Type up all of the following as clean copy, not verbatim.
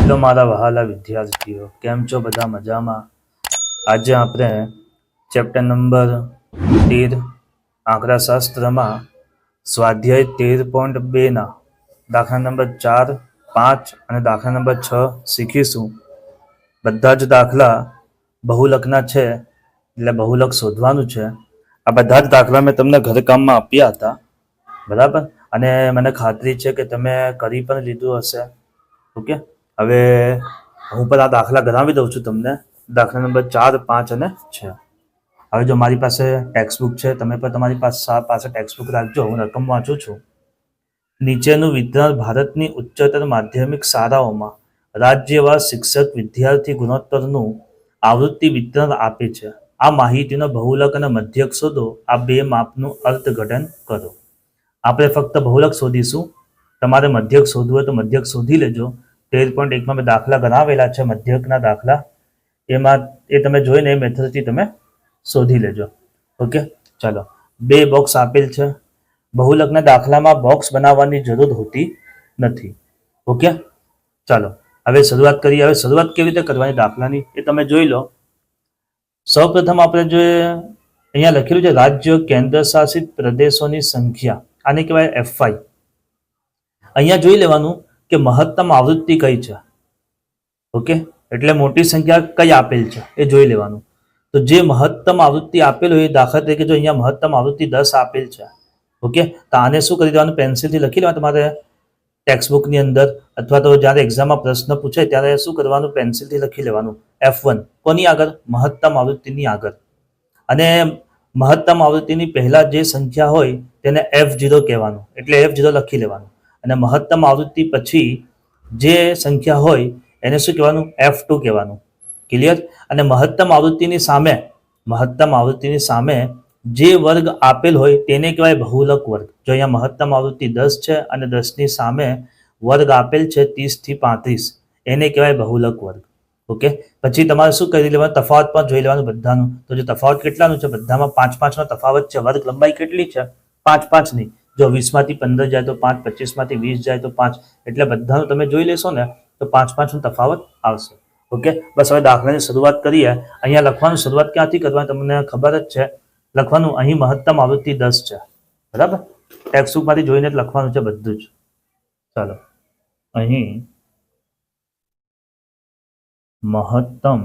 Hello મારા વહાલા વિદ્યાર્થીઓ, કેમ છો? બધા મજામાં? આજે આપણે ચેપ્ટર નંબર 13 આંકડાશાસ્ત્રમાં સ્વાધ્યાય 13.2ના દાખલા નંબર 4, 5 અને દાખલા નંબર 6 શીખીશું. બધા જ દાખલા બહુલકના છે, એટલે બહુલક શોધવાનું છે. આ બધા જ દાખલા મેં તમને ઘરકામમાં આપ્યા હતા, બરાબર? અને મને ખાતરી છે કે તમે કરી પણ લીધું હશે. ઓકે, હવે હું પણ આ દાખલા ગણાવી દઉં છું તમને. દાખલા નંબર 4, 5 અને 6. હવે જો મારી પાસે ટેક્સ્ટબુક છે, તમે પણ તમારી પાસે ટેક્સ્ટબુક રાખજો. હું રકમ વાંચું છું. નીચેનું વિતરણ ભારતની ઉચ્ચતર માધ્યમિક શાળાઓમાં રાજ્યવાર શિક્ષક વિદ્યાર્થી ગુણોત્તરનું આવૃત્તિ વિતરણ આપે છે. આ માહિતીનો બહુલક અને મધ્યક શોધો. આ બે માપનું અર્થઘટન કરો. આપણે ફક્ત બહુલક શોધીશું. તમારે મધ્યક શોધવું હોય તો મધ્યક શોધી લેજો. 13.1માં મેં દાખલા ગણાવેલા છે મધ્યકના દાખલા, એમાં એ તમે જોઈને એ મેથડથી તમે શોધી લેજો. ઓકે, ચાલો. બે બોક્સ આપેલ છે. બહુલકના દાખલામાં બોક્સ બનાવવાની જરૂર હોતી નથી. ઓકે, ચાલો હવે શરૂઆત કરીએ. હવે શરૂઆત કેવી રીતે કરવાની દાખલાની એ તમે જોઈ લો. સૌપ્રથમ આપણે જે અહીંયા લખેલું છે રાજ્ય કેન્દ્ર શાસિત પ્રદેશોની સંખ્યા, આને કહેવાય FY. અહીંયા જોઈ લેવાનું કે મહત્તમ આવૃત્તિ કઈ છે. ઓકે, એટલે મોટી સંખ્યા કઈ આપેલ છે એ જોઈ લેવાનું. તો જે મહત્તમ આવૃત્તિ આપેલ હોય, દાખલા તરીકે જો અહીંયા મહત્તમ આવૃત્તિ 10 આપેલ છે. ઓકે, તો આને શું કરી દેવાનું? પેન્સિલથી લખી લેવાનું તમારે ટેક્સ્ટબુકની અંદર, અથવા તો જ્યારે એક્ઝામમાં પ્રશ્ન પૂછાય ત્યારે શું કરવાનું? પેન્સિલથી લખી લેવાનું F1. કોની આગળ? મહત્તમ આવૃત્તિની આગળ. અને મહત્તમ આવૃત્તિની પહેલા જે સંખ્યા હોય તેને F0 કહેવાનું, એટલે F0 લખી લેવાનું. અને મહત્તમ આવૃત્તિ પછી જે સંખ્યા હોય એને શું કહેવાનું? F2 કહેવાનું. ક્લિયર? અને મહત્તમ આવૃત્તિની સામે જે વર્ગ આપેલ હોય તેને કહેવાય બહુલક વર્ગ. જો અહીંયા મહત્તમ આવૃત્તિ 10 છે અને 10ની સામે વર્ગ આપેલ છે 30 થી 35, એને કહેવાય બહુલક વર્ગ. ઓકે, પછી તમારે શું કરી લેવાનું? તફાવત પણ જોઈ લેવાનું બધાનું. તો જો તફાવત કેટલાનું છે? બધામાં 5-5નો તફાવત છે. વર્ગ લંબાઈ કેટલી છે? 5-5ની. જો 20માંથી 15 જાય તો 5, 25માંથી 20 જાય તો 5, એટલે બધાનું તમે જોઈ લેશો ને તો 5-5નો તફાવત આવશે. ઓકે, બસ હવે દાખલાની શરૂઆત કરીએ. અહીંયા લખવાનું શરૂઆત ક્યાંથી કરવાની તમને ખબર જ છે. લખવાનું અહીં મહત્તમ આવૃત્તિ 10 છે, બરાબર? ટેક્સ્ટબુકમાંથી જોઈને જ લખવાનું છે બધું જ. ચાલો, અહીં મહત્તમ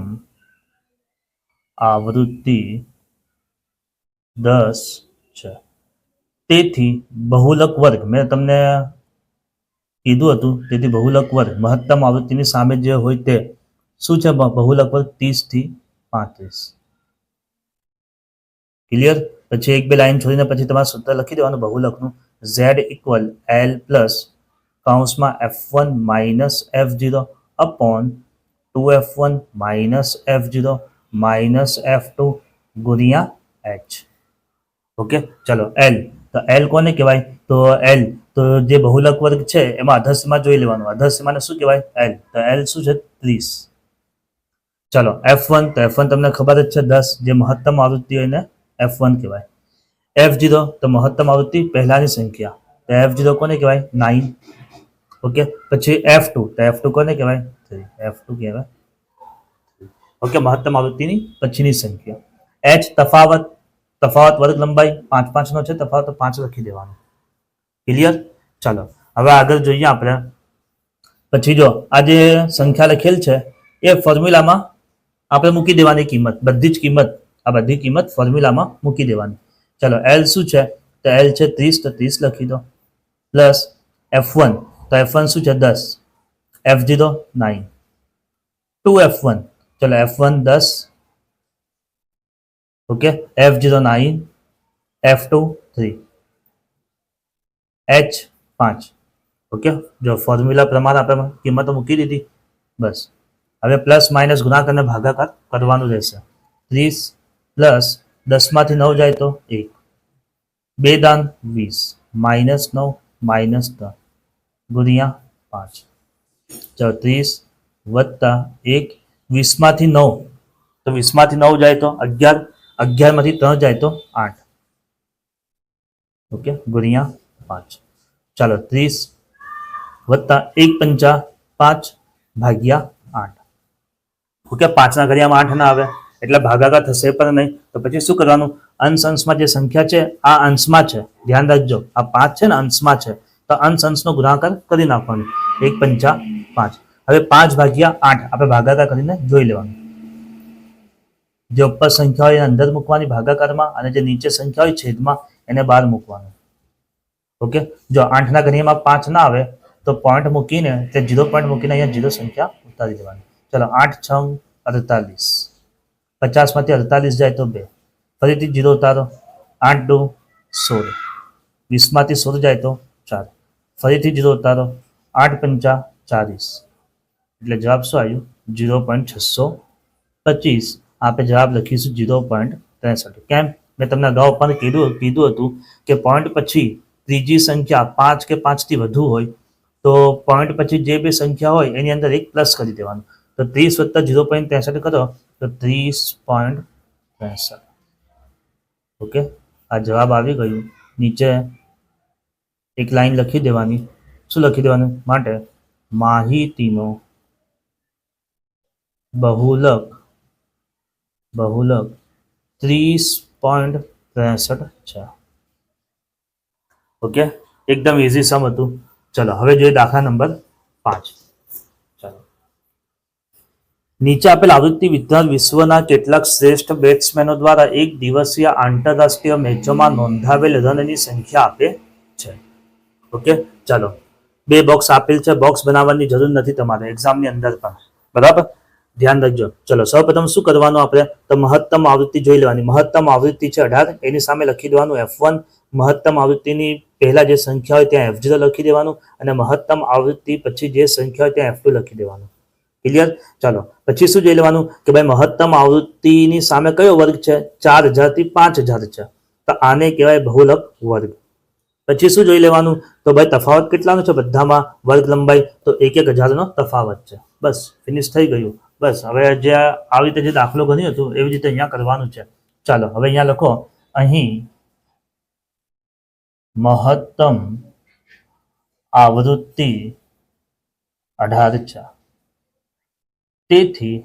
આવૃત્તિ 10 છે. તેથી બહુલક વર્ગ મેં તમને કીધું હતું, તેથી બહુલક વર્ગ મહત્તમ આવૃત્તિની સામે જે હોય તે શું છે? બહુલક વર્ગ 30 થી 35. ક્લિયર? પછી એક બે લાઈન છોડીને પછી તમારે સૂત્ર લખી દેવાનું બહુલકનું. Z = L પ્લસ કૌંસમાં F1 minus F0 upon 2F1 minus F0 minus F2 ગુણ્યા H. ઓકે, ચલો L. તો L કોને કહેવાય? તો L તો જે બહુલક વર્ગ છે એમાં અધરસીમા જોઈ લેવાનું. અધરસીમાને શું કહેવાય? L. તો L શું છે? 30. ચલો F1, તો F1 તમને ખબર જ છે 10, જે મહત્તમ આવૃત્તિ હોય ને F1 કહેવાય. F0 તો મહત્તમ આવૃત્તિ પહેલાની સંખ્યા, તો F0 કોને કહેવાય? 9. ઓકે, પછી F2, તો F2 કોને કહેવાય? 3. F2 કહેવાય. ઓકે, મહત્તમ આવૃત્તિની પછીની સંખ્યા. H તફાવત વર્ગ લંબાઈ 5-5નો છે તફાવત, તો 5 લખી દેવાનું. ક્લિયર? ચાલો હવે આગળ જોઈએ આપણે. પછી જો આ જે સંખ્યા લખેલ છે એ ફોર્મ્યુલામાં આપણે મૂકી દેવાની કિંમત, બધી જ કિંમત, આ બધી કિંમત ફોર્મ્યુલામાં મૂકી દેવાની. ચલો L શું છે? તો L છે 30, તો 30 લખી દો. પ્લસ F1, તો F1 શું છે? 10. F0 9. 2F1, ચલો F1 10. Okay, F0 9, F2 3, H 5. Okay, જો ફોર્મ્યુલા પ્રમાણે આપણે કિંમતો મૂકી દીધી. બસ હવે પ્લસ માઇનસ ગુણાકાર અને ભાગાકાર કરવાનું રહેશે. 30 પ્લસ 10માંથી 9 જાય તો 1, 2 દાન 20, માઇનસ 9 માઇનસ 3 ગુણ્યા 5. ચાલો 30 વત્તા 1, 20માંથી 9, તો 20માંથી 9 જાય તો 11, 11માંથી 3 જાય તો 8. ઓકે, ગુણ્યા 5. ચાલો 30 વત્તા 1 પંચા 5, ભાગ્યા 8. ઓકે, 5ના ઘડિયામાં 8 ના આવે એટલે ભાગાકાર થશે પણ નહીં. તો પછી શું કરવાનું? અંશ અંશમાં જે સંખ્યા છે આ અંશમાં છે, ધ્યાન રાખજો આ 5 છે ને અંશમાં છે, તો અંશ અંશનો ગુણાકાર કરી નાખવાનો. 1 પંચા 5. હવે 5 ભાગ્યા 8 આપણે ભાગાકાર કરીને જોઈ લેવાનું. જે ઉપર સંખ્યા હોય એને અંદર મૂકવાની ભાગાકારમાં, અને જે નીચે સંખ્યા હોય છેદમાં એને બહાર મૂકવાનું. ઓકે, જો 8ના ઘડિયામાં 5 ના આવે તો પોઈન્ટ મૂકીને તે 0 પોઈન્ટ મૂકીને અહીંયા 0 સંખ્યા ઉતારી દેવાની. ચલો 8 6 48. 50 માંથી 48 જાય તો 2, ફરીથી 0 ઉતારો. 8 2 16. 20 માંથી 16 જાય તો 4, ફરીથી 0 ઉતારો. 8 પંચા 40. એટલે જવાબ શું આવ્યું? 0.625. આપણે જવાબ લખીશું 0.63. કેમ? મેં તમને અગાઉ પણ કીધું હતું કે પોઈન્ટ પછી ત્રીજી સંખ્યા 5 કે 5 થી વધુ હોય તો પોઈન્ટ પછી જે બે સંખ્યા હોય એની અંદર એક પ્લસ કરી દેવાનું. તો 30 વત્તા 0.63 કરો તો 30.63. ઓકે, આ જવાબ આવી ગયું. નીચે એક લાઈન લખી દેવાની. શું લખી દેવાનું? માટે માહિતીનો બહુલક 30.63 છે. ઓકે, એકદમ ઇઝી સમ હતું. ચલો હવે જોઈએ દાખલા નંબર 5. ચાલો, નીચે આપેલ આવૃત્તિ વિતરણ વિશ્વના કેટલાક શ્રેષ્ઠ બેટ્સમેનો દ્વારા એક દિવસીય આંતરરાષ્ટ્રીય મેચોમાં નોંધાવેલ રનની સંખ્યા આપે છે. ઓકે, ચાલો, 2 બોક્સ આપેલ છે. બોક્સ બનાવવાની જરૂર નથી તમારે એક્ઝામની અંદર પણ, બરાબર? ધ્યાન રાખજો. ચલો, સૌપ્રથમ શું કરવાનું? આપણે તો મહત્તમ આવૃત્તિ જોઈ લેવાની. મહત્તમ આવૃત્તિ છે 18, એની સામે લખી દેવાનું F1. મહત્તમ આવૃત્તિની પહેલા જે સંખ્યા હોય ત્યાં F0 લખી દેવાનું, અને મહત્તમ આવૃત્તિ પછી જે સંખ્યા હોય ત્યાં F2 લખી દેવાનું. ક્લિયર? ચાલો, પછી શું જોઈ લેવાનું કે ભાઈ મહત્તમ આવૃત્તિની સામે કયો વર્ગ છે? 4000 થી 5000 છે, તો આને કહેવાય બહુલક વર્ગ. પછી શું જોઈ લેવાનું? તો ભાઈ તફાવત કેટલાનો છે બધામાં? વર્ગ લંબાઈ, તો 1000 નો તફાવત છે. બસ, ફિનિશ થઈ ગયું. બસ, હવે જે આવી રીતે જે દાખલો ગણ્યો હતો એવી રીતે અહીંયા કરવાનું છે. ચાલો, હવે અહીંયા લખો, અહીં મહત્તમ આવૃત્તિ 18 છે, તેથી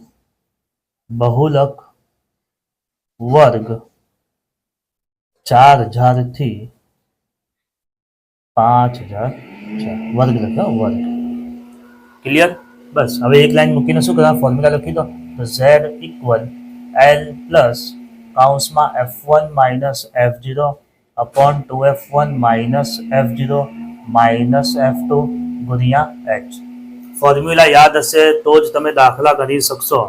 બહુલક વર્ગ 4000 થી 5000 છે. વર્ગ લખ્યો, વર્ગ. ક્લિયર? બસ, હવે એક લાઈન મૂકીને શું કરવા? ફોર્મ્યુલા લખી દો. તો Z ઇક્વલ L પ્લસ કૌંસમાં F1 minus F0 upon 2F1 minus F0 minus F2 ગુણ્યા H. ફોર્મ્યુલા યાદ હશે તો જ તમે દાખલા કરી શકશો.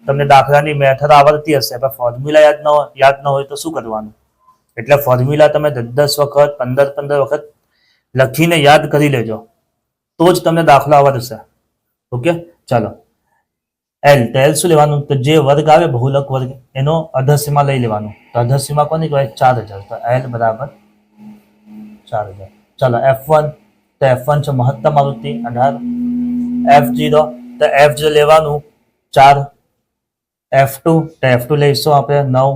તમને દાખલાની મેથડ આવડતી હશે પણ ફોર્મ્યુલા યાદ ન હોય તો શું કરવાનું? એટલે ફોર્મ્યુલા તમે 10 વખત 15 વખત લખીને યાદ કરી લેજો તો જ તમને દાખલો આવડશે. ઓકે, ચાલો, એલ તો એલ શું લેવાનું? તો જે વર્ગ આવે બહુલક વર્ગ એનો અધસીમા લઈ લેવાનું. તો અધસીમા કોની કહેવાય? 4000. તો એલ બરાબર 4000. ચાલો, F1 તો F1 છે મહત્તમ આવૃત્તિ 18. F0 તો F0 લેવાનું 4. F2 તો F2 લઈશું આપણે 9.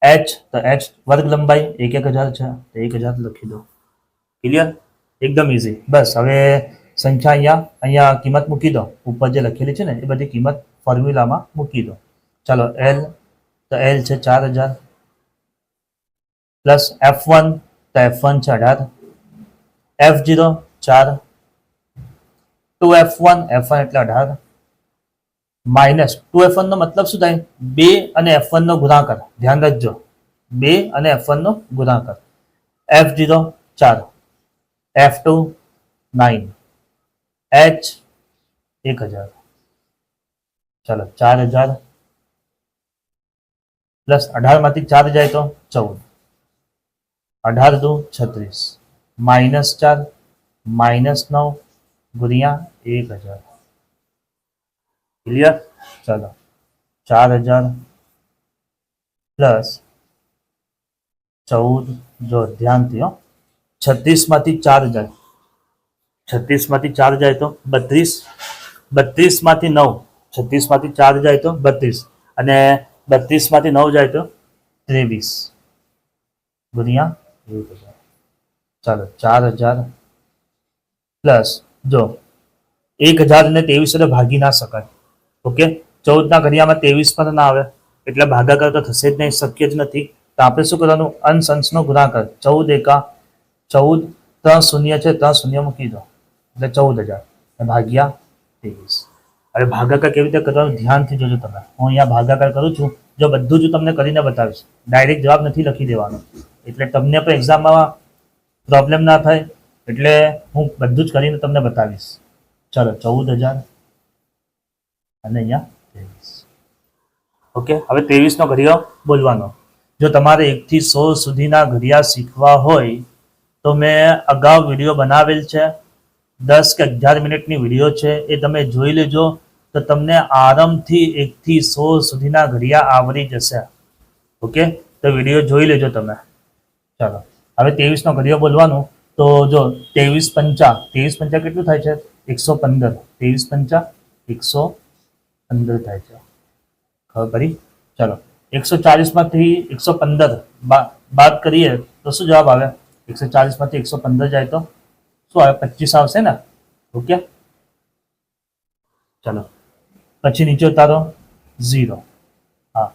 H તો H વર્ગ લંબાઈ 1000 છે તો 1000 લખી દો. ક્લિયર? એકદમ ઇઝી. બસ, હવે સંખ્યા અહીંયા કિંમત મૂકી દો. ઉપર જે લખેલી છે ને એ બધી કિંમત ફોર્મ્યુલામાં મૂકી દો. ચાલો, L તો L છે 4000 પ્લસ F1 તો F1 છે 18. F0 4. 2F1 F1 એટલે 18 માઇનસ 2F1 નો મતલબ શું થાય? 2 અને F1 નો ગુણાકાર. ધ્યાન રાખજો, 2 અને F1 નો ગુણાકાર. F0 4. F2 9. H 1000. ચાલો, 4000 પ્લસ 18 માંથી 4 જાય તો 14. 18 2 36 માઇનસ 4 માઇનસ 9 ગુણ્યા 1000. ક્લિયર? ચાલો, 4000 પ્લસ 14, જો ધ્યાનથી 36 માંથી 4 જાય, 36 માંથી 4 જાય તો 32. 32 માંથી 9, 36 માંથી 4 જાય તો 32 અને 32 માંથી 9 જાય તો 23 ગુણ્યા 1000. ચાલો, 4000 પ્લસ જો 1023 ભાગી ના શકાય. ઓકે, 14 ના ઘડિયામાં 23 પણ ના આવે એટલે ભાગાકાર તો થશે જ નહીં, શક્ય જ નથી. તો આપણે શું કરવાનું? અંશ અંશનો ગુણાકાર. 14 એકા 14, 3 શૂન્ય છે, 3 શૂન્ય મૂકી દો એટલે 14,000 ભાગ્યા 23. હવે ભાગાકાર કેવી રીતે કરવાનું ધ્યાનથી જોજો તમે. હું અહીંયા ભાગાકાર કરું છું, જો બધું જ તમને કરીને બતાવીશ, ડાયરેક્ટ જવાબ નથી લખી દેવાનો, એટલે તમને પણ એક્ઝામમાં પ્રોબ્લેમ ના થાય, એટલે હું બધું જ કરીને તમને બતાવીશ. ચલો 14,000 અને અહીંયા 23. ઓકે, હવે 23નો ઘડિયો બોલવાનો. જો તમારે 1 થી 100 સુધીના ઘડિયા શીખવા હોય તો મેં અગાઉ વિડીયો બનાવેલ છે, 10 કે 11 મિનિટની વિડીયો છે, એ તમે જોઈ લેજો તો તમને આરામથી 1 થી 100 સુધીના ઘડિયા આવડી જશે. ઓકે, તો વિડીયો જોઈ લેજો તમે. ચાલો હવે 23નો ઘડિયો બોલવાનું. તો જો 23 પંચા, 23 પંચા કેટલું થાય છે? 115. 23 પંચા 115 થાય છે. ખબર પડી? ચલો 140 માંથી 115 બાદ કરીએ તો શું જવાબ આવે? 140 માંથી 115 જાય તો શું આવે? 25 આવશે ને. ઓકે, ચલો પછી નીચે ઉતારો 0. હા,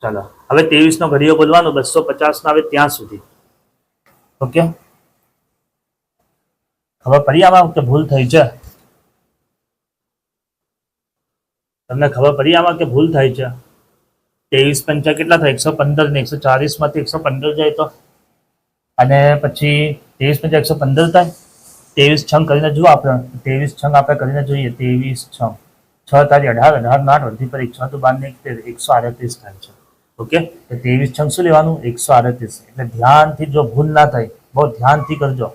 ચાલો હવે 23નો ઘડિયો બોલવાનો. 250 ના આવે ત્યાં સુધી. ઓકે, ખબર પડી આમાં કે ભૂલ થઈ છે? તમને ખબર પડી આમાં કે ભૂલ થાય છે? 23 પંચા કેટલા થાય? 115 ને 140 માંથી 115 જાય તો, અને પછી 23 પંચા 115 થાય. 23 છંગ કરીને જુઓ આપણે. 23 છંગ આપણે કરીને જોઈએ. 23 છંગ 6 તારી 18, 18 8 વધી પર 6 તો 12 ને 138 થાય છે. ઓકે, તો 23 છંગ શું લેવાનું? 138. એટલે ધ્યાનથી, જો ભૂલ ના થાય, બહુ ધ્યાનથી કરજો.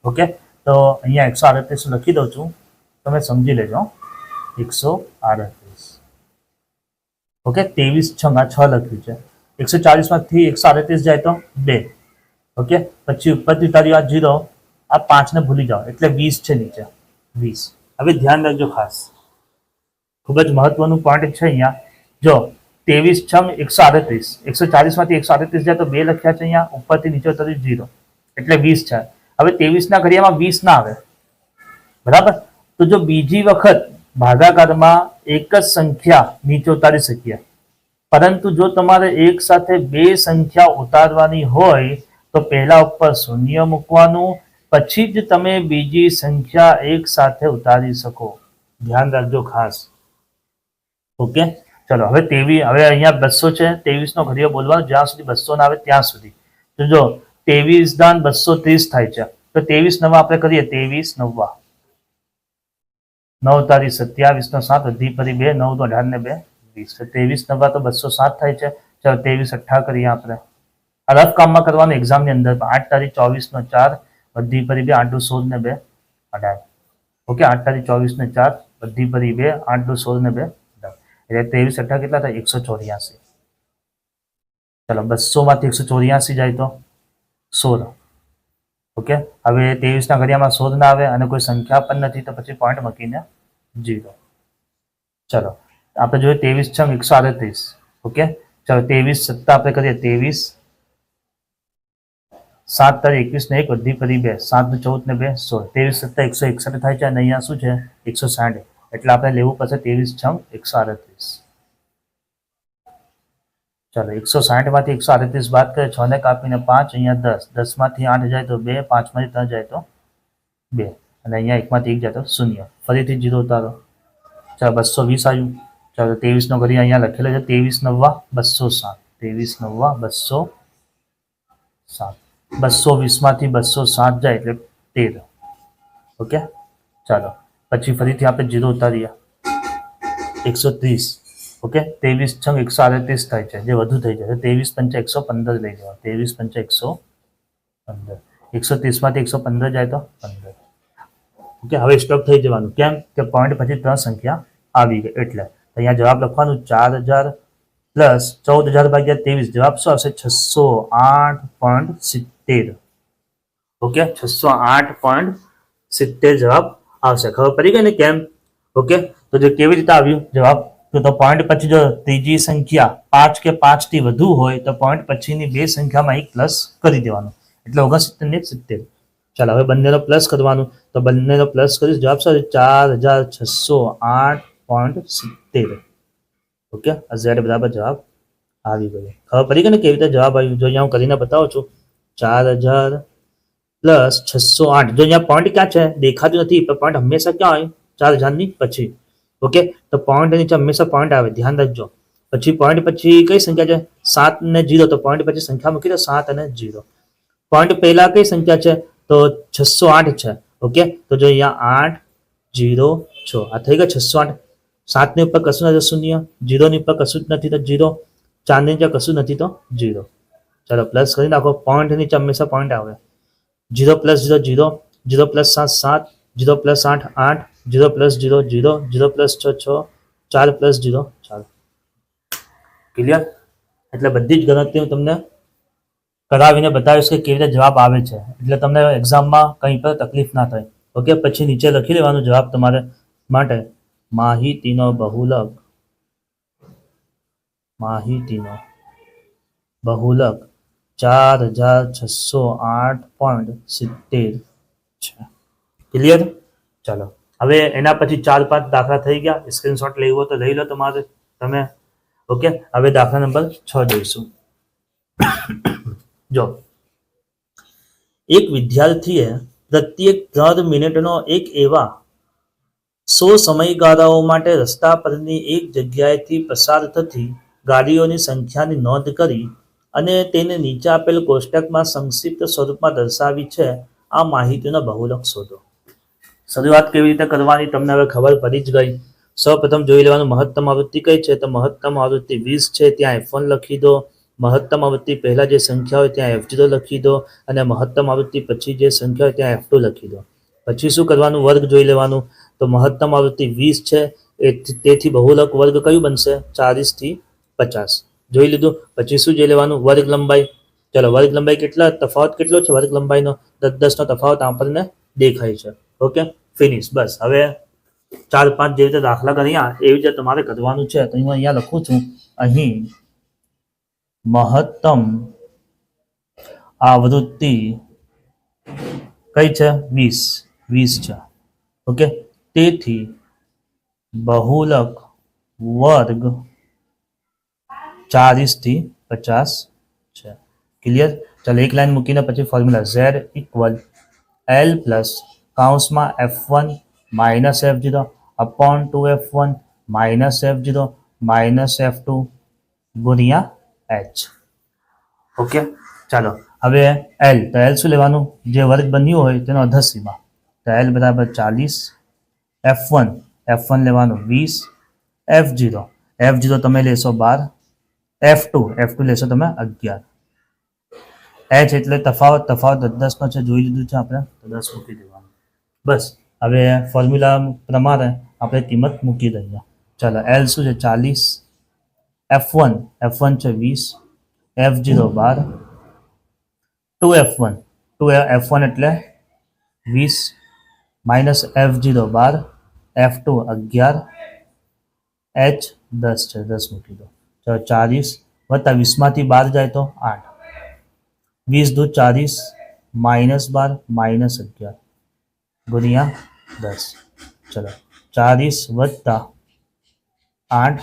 ઓકે, તો અહીંયા 138 લખી દઉં છું, તમે સમજી લેજો. 138. ઓકે, 23 છંગ આ 6 લખ્યું છે. 140 માંથી 138 જાય તો 2. ઓકે, પછી ઉપરથી તારી આ 0, આ 5 ને ભૂલી જાઓ એટલે 20 છે નીચે. 20. હવે ધ્યાન રાખજો ખાસ, ખૂબ જ મહત્વનું પોઈન્ટ છે અહીંયા. જો 23 છંગ 138, 140 માંથી 138 જાય તો 2 લખ્યા છે અહીંયા, ઉપરથી નીચે ઉતરી 0 એટલે 20 છે. હવે 23 ના ઘડિયામાં 20 ના આવે, બરાબર? તો જો બીજી વખત ભાગાકારમાં એક જ સંખ્યા નીચે ઉતારી શકીએ, પરંતુ જો તમારે એક સાથે 2 સંખ્યા ઉતારવાની હોય તો પહેલા ઉપર શૂન્ય મૂકવાનું, પછી જ તમે બીજી સંખ્યા એક સાથે ઉતારી શકો. ધ્યાન રાખજો ખાસ. ઓકે, ચલો હવે 23, હવે અહીંયા 200 છે. 23નો ઘડિયો બોલવાનો જ્યાં સુધી 200 ના આવે ત્યાં સુધી. તો જો 23 દાન 230 થાય છે, તો 23 નવા આપણે કરીએ. 23 નવા 9 તારી 27 નો 7 વધી ફરી 2, 9 તો 18 ને 2 20. 23 નવા તો 207 થાય છે. ચલો 23 અઠ્ઠા કરીએ આપણે. આ રફ કામમાં કરવાનું એક્ઝામની અંદર. 8 તારી 24 નો 4 વધી ફરી 2, 8 16 ને 2 18. ઓકે, 8 તારી 24 ને 4 વધી ફરી 2, 8 16 ને 2 એટલે 23 અઠ્ઠા કેટલા થાય? 184. ચલો 200 માંથી 184 જાય તો 16. ઓકે, હવે 23 ના ઘડિયામાં 16 ના આવે અને કોઈ સંખ્યા પણ નથી, તો પછી પોઈન્ટ મૂકીને 0. ચલો આપણે જોઈએ 23 છંગ 138. ઓકે, ચલો 23 સત્તા આપણે કરીએ. 23 7 તારી 21 ને 1 વધી ફરી 2, 7 14 ને 2 16. 23 સત્તા 161 થાય છે અને અહીંયા શું છે? 160. એટલે આપણે લેવું પડશે 23 છંગ 138. ચાલો 160 માંથી 138 બાદ કરે, 6 ને કાપીને 5, અહીંયા 10, 10 માંથી 8 જાય તો 2, 5 માંથી 3 જાય તો 2, અને અહીંયા 1 માંથી 1 જાય તો 0. ફરીથી 0 ઉતારો. ચાલો 220 આવ્યું. ચાલો 23 નો ઘડિયો અહીંયા લખેલો છે. 23 નવા 207. 23 નવા 207. 220 માંથી 207 જાય એટલે 13. ઓકે, ચાલો પછી ફરીથી આપણે 0 ઉતારીએ. 130. ઓકે, 23 છંગ 138 થાય છે, જે વધુ થઈ જાય. 23 પંચા 115 લઈ જવા. 23 પંચા 115. 130 માંથી 115 જાય તો 15. ઓકે, હવે સ્ટોપ થઈ જવાનું. કેમ કે પોઈન્ટ પછી 3 સંખ્યા આવી ગઈ એટલે. અહીંયા જવાબ લખવાનું 4000 પ્લસ 14000 ભાગ્યા 23. જવાબ શું આવશે? 608.70. ઓકે, 608.70 જવાબ આવશે. ખબર પડી ગઈ ને કેમ? ઓકે, તો જો કેવી રીતે આવ્યું જવાબ, તો પોઈન્ટ પછી જો ત્રીજી સંખ્યા 5 કે 5 થી વધુ હોય તો પોઈન્ટ પછીની 2 સંખ્યામાં 1 પ્લસ કરી દેવાનું, એટલે 69 ને 70. ચાલો હવે બંનેનો પ્લસ કરવાનું, તો બંનેનો પ્લસ કરીશ, જવાબ શું 4608.70. ઓકે, આ ઝેડ બરાબર જવાબ આવી ગયો. ખબર પડી ગઈ ને કેવી રીતે જવાબ આવ્યું? જો અહીંયા હું કરીને બતાવું છું, 4000 પ્લસ 608. જો અહીંયા પોઈન્ટ ક્યાં છે દેખાતું નથી, પણ પોઈન્ટ હંમેશા ક્યાં હોય? 4000 ની પછી. ઓકે, તો પોઈન્ટ નીચે હંમેશા પોઈન્ટ આવે, ધ્યાન રાખજો. પછી પોઈન્ટ પછી કઈ સંખ્યા છે? 7 અને 0. તો પોઈન્ટ પછી સંખ્યા મૂકી દો, 7 અને 0. પોઈન્ટ પહેલા કઈ સંખ્યા છે? તો 608 છે. ઓકે, તો જો અહીંયા 8 0 6 આ થઈ ગયો 608. 7 ની ઉપર કશું નથી, 0. 0 ની ઉપર કશું જ નથી, તો 0. 4 ની નીચે કશું નથી, તો 0. ચાલો પ્લસ કરી નાખો. પોઈન્ટ નીચે હંમેશા પોઈન્ટ આવે. 0 plus 0 0, 0 plus 7 7, 0 plus 8 8, 0 plus 0 0, 0 plus 6 6, 4 plus 0 4. Clear? એટલે બધી જ ગણતરી હું તમને કરાવીને બતાવીશ કે કેવી રીતે જવાબ આવે છે, એટલે તમને એક્ઝામમાં કંઈ પણ તકલીફ ના થાય. ઓકે, પછી નીચે લખી લેવાનું જવાબ તમારે માટે. માહિતીનો બહુલક 4608.70 છે. ક્લિયર? ચાલો હવે એના પછી 4-5 દાખલા થઈ ગયા. સ્ક્રીનશોટ લેવો તો લઈ લો તમારે તમે. ઓકે, હવે દાખલા નંબર 6 જોઈશું. જો એક વિદ્યાર્થીએ પ્રત્યેક 3 મિનિટનો એક એવા 100 સમયગાળાઓ માટે રસ્તા પરની એક જગ્યાએથી પસાર થતી ગાડીઓની સંખ્યાની નોંધ કરી અને તેને નીચે આપેલ કોષ્ટકમાં સંક્ષિપ્ત સ્વરૂપમાં દર્શાવી છે. આ માહિતીનો બહુલક શોધો. શરૂઆત કેવી રીતે કરવાની તમને હવે ખબર પડી જ ગઈ. સૌપ્રથમ જોઈ લેવાનું મહત્તમ આવૃત્તિ કઈ છે, તો મહત્તમ આવૃત્તિ 20 છે. ત્યાં F1 લખી દો. મહત્તમ આવૃત્તિ પહેલા જે સંખ્યા હોય ત્યાં F0 લખી દો, અને મહત્તમ આવૃત્તિ પછી જે સંખ્યા હોય ત્યાં F2 લખી દો. પછી શું કરવાનું? વર્ગ જોઈ લેવાનું. તો મહત્તમ આવૃત્તિ 20 છે, તેથી બહુલક વર્ગ કયું બનશે? 40 થી 50. જોઈ લીધું. પછી શું જોઈ લેવાનું? વર્ગ લંબાઈ. ચલો વર્ગ લંબાઈ કેટલા તફાવત કેટલો છે? વર્ગ લંબાઈનો 10 નો તફાવત આપણને દેખાય છે. Okay, finish. બસ હવે 4-5 જે રીતે દાખલા કર્યા એવી રીતે તમારે કરવાનું છે. તો હું અહીંયા લખું છું, અહીં મહત્તમ આવૃત્તિ કઈ છે? 20 છે. ઓકે, તેથી બહુલક વર્ગ 40 થી 50 છે. ક્લિયર? ચાલો એક લાઈન મૂકીને પછી formula Z equal L plus કૌંસમાં F1 minus F0 upon 2F1 minus F0 minus F2 ગુણ્યા H. ઓકે, ચાલો હવે L. તો L શું લેવાનું? જે વર્ગ બન્યું હોય તેનો અધસીમા. તો L બરાબર 40. F1 લેવાનું 20. F0 તમે લેશો 12. F2 લેશો તમે 11. H એટલે તફાવત 10 નો છે, જોઈ લીધું છે આપણે, તો 10 મૂકી દેવાનું. બસ હવે ફોર્મ્યુલા પ્રમાણે આપણે કિંમત મૂકી દઈએ. ચાલો L શું છે? 40. F1 છે 20. F0 12. 2F1 એટલે 20 માઇનસ F0 12. F2 11. H 10 છે, 10 મૂકી દો. ચાલો 40 વત્તા 20 માંથી 12 જાય તો 8. 20 દૂ 40 માઇનસ 12 માઇનસ 11 ગુણ્યા 10. ચલો 40 વત્તા 8.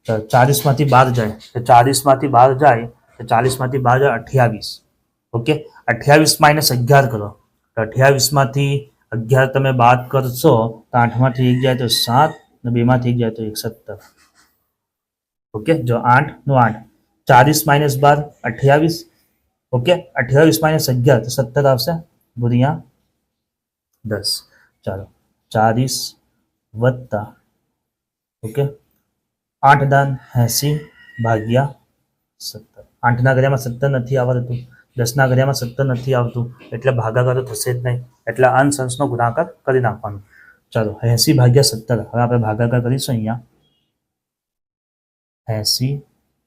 ચલો 40 માંથી 12 જાય તો 40 માંથી 12 જાય તો 40 માંથી 12 જાય 28. ઓકે, 28 માઇનસ 11 કરો તો 28 માંથી 11 તમે બાદ કરશો તો 8 માંથી 1 જાય તો 7 અને 2 માંથી 1 જાય તો 17. ઓકે, જો 8 નો 8, 40 માઇનસ 12 28. ઓકે, 28 માઇનસ 11 તો 17 આવશે ગુણ્યા 10. ચાલો 40 વત્તા ઓકે 8 દાન 80 ભાગ્યા 17. 8ના ઘડિયામાં 17 નથી આવડતું, 10ના ઘડિયામાં 17 નથી આવતું, એટલે ભાગાકાર તો થશે જ નહીં, એટલે અંશ અંશનો ગુણાકાર કરી નાખવાનો. ચાલો 80 ભાગ્યા 17. હવે આપણે ભાગાકાર કરીશું. અહીંયા 80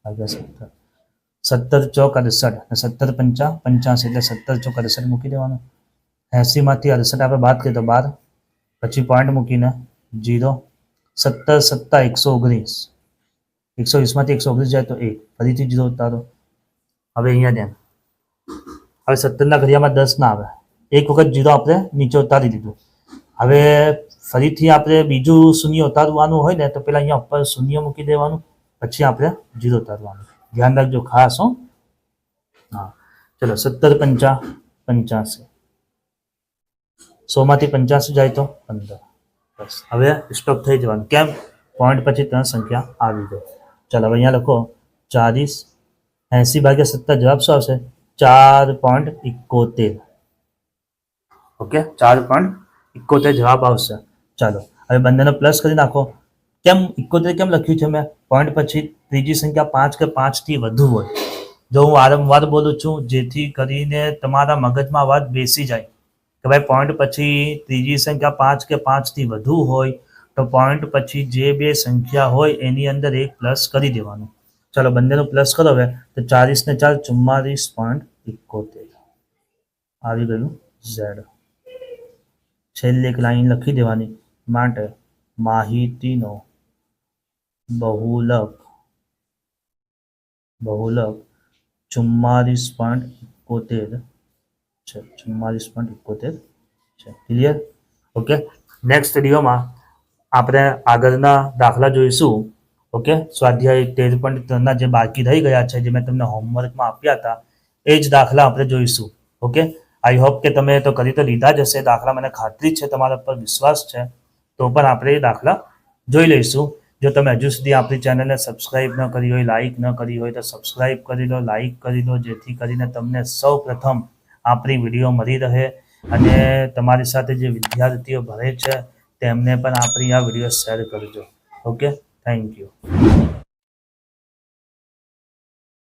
ભાગ્યા 17. 17 ચોક 68 અને 17 પંચા 85, એટલે 17 ચોક 68 મૂકી દેવાનું. 80 માંથી 68 આપણે બાદ કરીએ તો 12, પછી પોઈન્ટ મૂકીને 0. 17 સત્તા 119. 120 માંથી 119 જાય તો 1, ફરીથી 0 ઉતારો. હવે અહીંયા ધ્યાન, હવે 17ના ઘડિયામાં 10 ના આવે, એક વખત 0 આપણે નીચે ઉતારી દીધું. હવે ફરીથી આપણે બીજું શૂન્ય ઉતારવાનું હોય ને તો પેલા અહીંયા ઉપર શૂન્ય મૂકી દેવાનું, પછી આપણે 0 ઉતારવાનું. ધ્યાન રાખજો ખાસ હો. હા ચલો 17 પંચા 85, 100 માંથી 85 જાય તો 15. બસ હવે સ્ટોપ થઈ જવાનું. કેમ? પોઈન્ટ પછી 3 સંખ્યા આવી ગઈ. ચાલો હવે અહીંયા લખો 40, 80/17 જવાબ શું આવશે? 4.71. ઓકે 4.71 જવાબ આવશે. ચાલો હવે બંનેનો પ્લસ કરી નાખો. કેમ 71 કેમ લખ્યું છે મેં? પોઈન્ટ પછી ત્રીજી સંખ્યા 5 કે 5 થી વધુ હોય. જો હું વારંવાર બોલું છું જેથી કરીને તમારા મગજમાં વાત બેસી જાય કે ભાઈ પોઈન્ટ પછી ત્રીજી સંખ્યા 5 કે 5 થી વધુ હોય તો પોઈન્ટ પછી જે બે સંખ્યા હોય એની અંદર એક પ્લસ કરી દેવાનું. ચાલો બંનેનો પ્લસ કરો હવે તો 40 ને 4 44.71 આવી ગયું ઝેડ. છેલ્લે એક લાઈન લખી દેવાની. માટે માહિતીનો બહુલક 44.71 છે. 44.71 છે. ક્લિયર? ઓકે નેક્સ્ટ વિડીયોમાં આપણે આગળના દાખલા જોઈશું. ઓકે સ્વાધ્યાય 13.3 જે બાકી રહી ગયા છે જે મેં તમને હોમવર્કમાં આપ્યા હતા એ જ દાખલા આપણે જોઈશું. ઓકે આઈ હોપ કે તમે તો કરી તો લીધા જ હશે દાખલા. મને ખાતરી છે તમારા પર વિશ્વાસ છે. તો પણ આપણે એ દાખલા જોઈ લઈશું. જો તમે હજુ સુધી આપણી ચેનલને સબસ્ક્રાઇબ ન કરી હોય, લાઇક ન કરી હોય તો સબસ્ક્રાઇબ કરી લો, લાઇક કરી લો, જેથી કરીને તમને સૌ પ્રથમ આપણી વિડીયો મળી રહે અને તમારી સાથે જે વિદ્યાર્થીઓ ભણે છે તેમને પણ આપણી આ વિડીયો શેર કરજો. Okay thank you.